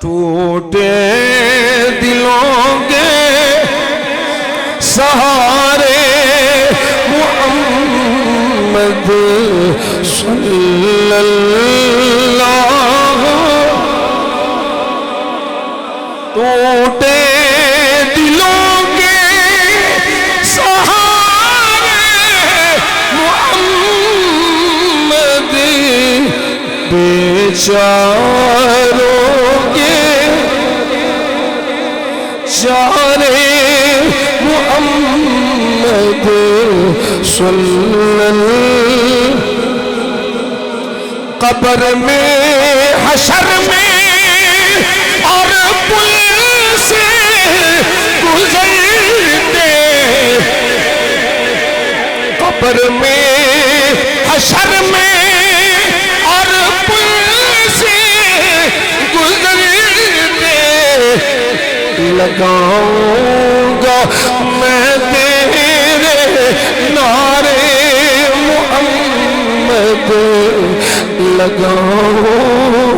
ٹوٹے دلوں کے سہارے محمد صلی اللہ، ٹوٹے دلوں کے سہارے محمد، بیچاروں کے چارے محمد صلی اللہ، قبر میں حشر میں اور پل سے گزرتے، قبر میں حشر میں اور پل سے گزرتے، لگاؤں گا میں تیرے نعرے محمد، لگاؤں